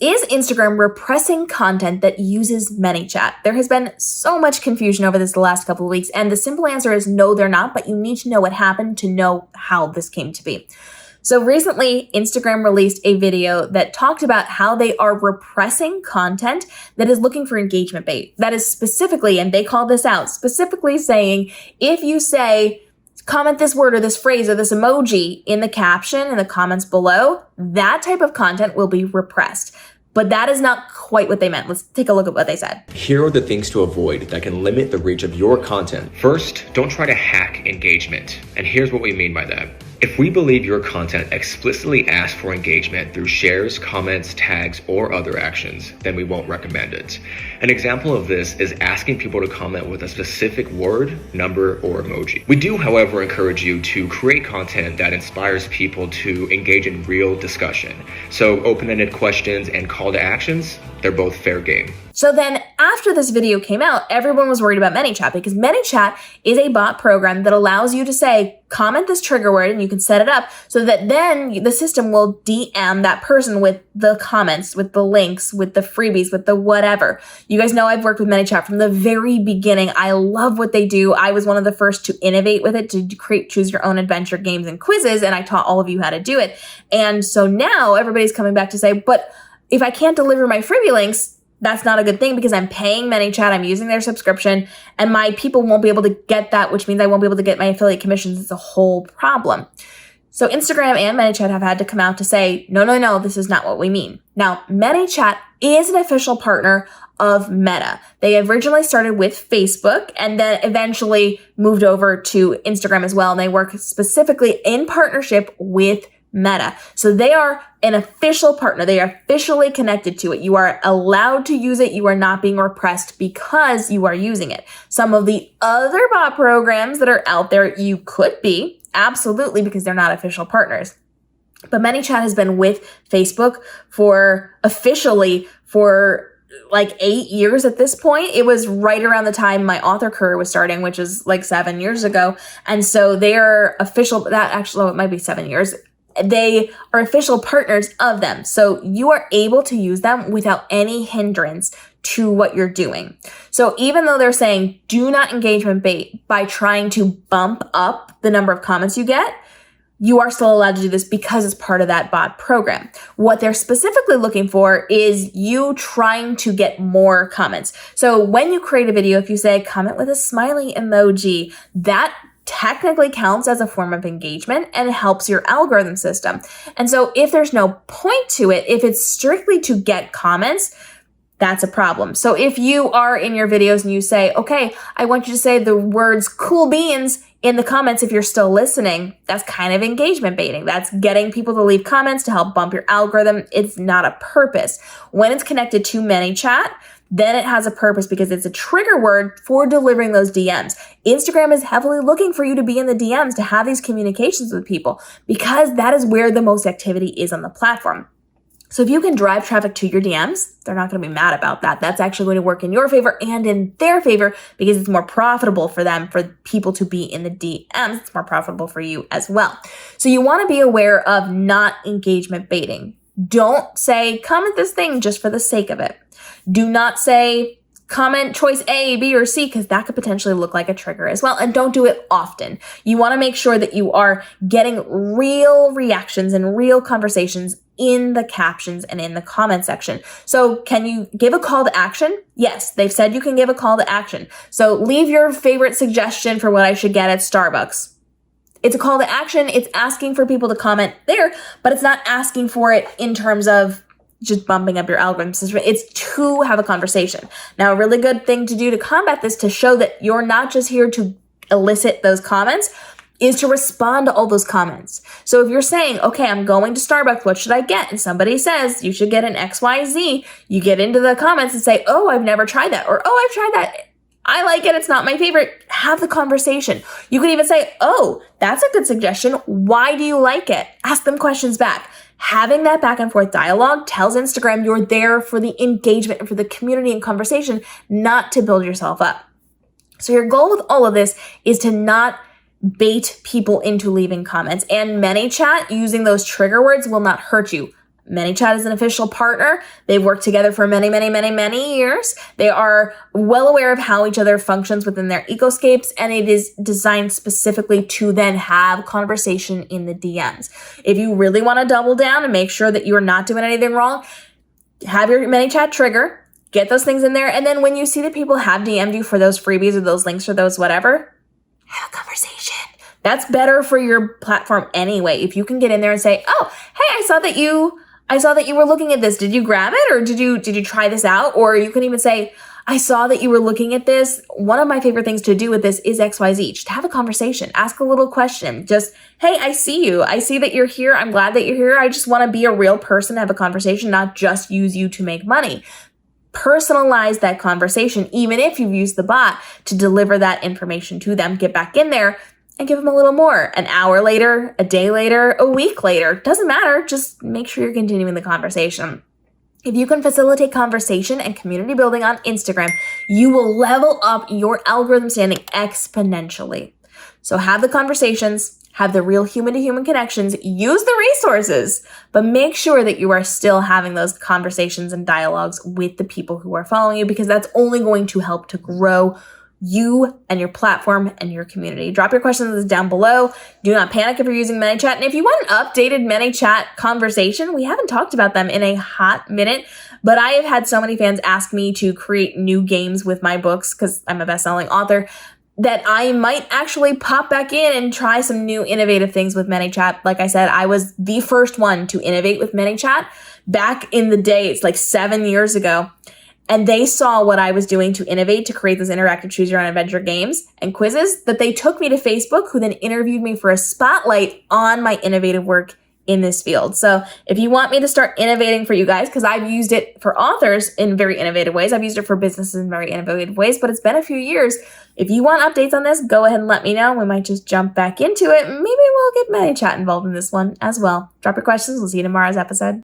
Is Instagram repressing content that uses ManyChat? There has been so much confusion over this the last couple of weeks, and the simple answer is no, they're not, but you need to know what happened to know how this came to be. So recently, Instagram released a video that talked about how they are repressing content that is looking for engagement bait. That is specifically, and they call this out, specifically saying, if you say, comment this word or this phrase or this emoji in the caption in the comments below, that type of content will be repressed. But that is not quite what they meant. Let's take a look at what they said. Here are the things to avoid that can limit the reach of your content. First, don't try to hack engagement. And here's what we mean by that. If we believe your content explicitly asks for engagement through shares, comments, tags, or other actions, then we won't recommend it. An example of this is asking people to comment with a specific word, number, or emoji. We do, however, encourage you to create content that inspires people to engage in real discussion. So open-ended questions and call to actions, they're both fair game. So then after this video came out, everyone was worried about ManyChat because ManyChat is a bot program that allows you to say, comment this trigger word, and you can set it up so that then the system will DM that person with the comments, with the links, with the freebies, with the whatever. You guys know I've worked with ManyChat from the very beginning. I love what they do. I was one of the first to innovate with it, to create choose your own adventure games and quizzes, and I taught all of you how to do it. And so now everybody's coming back to say, but if I can't deliver my freebie links, that's not a good thing because I'm paying ManyChat, I'm using their subscription, and my people won't be able to get that, which means I won't be able to get my affiliate commissions. It's a whole problem. So Instagram and ManyChat have had to come out to say, no, this is not what we mean. Now, ManyChat is an official partner of Meta. They originally started with Facebook and then eventually moved over to Instagram as well, and they work specifically in partnership with Meta. So they are an official partner. They are officially connected to it. You are allowed to use it. You are not being repressed because you are using it. Some of the other bot programs that are out there, you could be, absolutely, because they're not official partners. But ManyChat has been with Facebook officially for like 8 years at this point. It was right around the time my author career was starting, which is like 7 years ago. And so they are official, it might be 7 years. They are official partners of them. So you are able to use them without any hindrance to what you're doing. So even though they're saying do not engagement bait by trying to bump up the number of comments you get, you are still allowed to do this because it's part of that bot program. What they're specifically looking for is you trying to get more comments. So when you create a video, if you say comment with a smiley emoji, that technically counts as a form of engagement and helps your algorithm system. And so if there's no point to it, if it's strictly to get comments, that's a problem. So if you are in your videos and you say, okay, I want you to say the words cool beans in the comments if you're still listening, that's kind of engagement baiting. That's getting people to leave comments to help bump your algorithm. It's not a purpose. When it's connected to ManyChat, then it has a purpose because it's a trigger word for delivering those DMs. Instagram is heavily looking for you to be in the DMs to have these communications with people because that is where the most activity is on the platform. So if you can drive traffic to your DMs, they're not going to be mad about that. That's actually going to work in your favor and in their favor because it's more profitable for them, for people to be in the DMs. It's more profitable for you as well. So you want to be aware of not engagement baiting. Don't say, comment this thing just for the sake of it. Do not say, comment choice A, B, or C, because that could potentially look like a trigger as well. And don't do it often. You want to make sure that you are getting real reactions and real conversations in the captions and in the comment section. So can you give a call to action? Yes, they've said you can give a call to action. So leave your favorite suggestion for what I should get at Starbucks. It's a call to action. It's asking for people to comment there, but it's not asking for it in terms of just bumping up your algorithm system. It's to have a conversation. Now, a really good thing to do to combat this, to show that you're not just here to elicit those comments, is to respond to all those comments. So if you're saying, okay, I'm going to Starbucks, what should I get? And somebody says you should get an XYZ, you get into the comments and say, oh, I've never tried that. Or, oh, I've tried that. I like it. It's not my favorite. Have the conversation. You could even say, oh, that's a good suggestion. Why do you like it? Ask them questions back. Having that back and forth dialogue tells Instagram you're there for the engagement and for the community and conversation, not to build yourself up. So your goal with all of this is to not bait people into leaving comments. And ManyChat, using those trigger words will not hurt you. ManyChat is an official partner. They've worked together for many, many, many, many years. They are well aware of how each other functions within their ecoscapes, and it is designed specifically to then have conversation in the DMs. If you really want to double down and make sure that you are not doing anything wrong, have your ManyChat trigger, get those things in there, and then when you see that people have DM'd you for those freebies or those links or those whatever, have a conversation. That's better for your platform anyway. If you can get in there and say, oh, hey, I saw that you were looking at this. Did you grab it, or did you try this out? Or you can even say, I saw that you were looking at this. One of my favorite things to do with this is XYZ. Just have a conversation. Ask a little question. Just, hey, I see you. I see that you're here. I'm glad that you're here. I just want to be a real person, have a conversation, not just use you to make money. Personalize that conversation, even if you've used the bot to deliver that information to them. Get back in there and give them a little more. An hour later, a day later, a week later, doesn't matter. Just make sure you're continuing the conversation. If you can facilitate conversation and community building on Instagram, you will level up your algorithm standing exponentially. So have the conversations, have the real human-to-human connections, use the resources, but make sure that you are still having those conversations and dialogues with the people who are following you, because that's only going to help to grow you and your platform and your community. Drop your questions down below. Do not panic if you're using ManyChat. And if you want an updated ManyChat conversation, we haven't talked about them in a hot minute, but I have had so many fans ask me to create new games with my books, because I'm a best-selling author, that I might actually pop back in and try some new innovative things with ManyChat. Like I said, I was the first one to innovate with ManyChat back in the day. It's like 7 years ago. And they saw what I was doing to innovate, to create those interactive choose your own adventure games and quizzes, that they took me to Facebook, who then interviewed me for a spotlight on my innovative work in this field. So if you want me to start innovating for you guys, because I've used it for authors in very innovative ways, I've used it for businesses in very innovative ways, but it's been a few years. If you want updates on this, go ahead and let me know. We might just jump back into it. Maybe we'll get ManyChat involved in this one as well. Drop your questions. We'll see you in tomorrow's episode.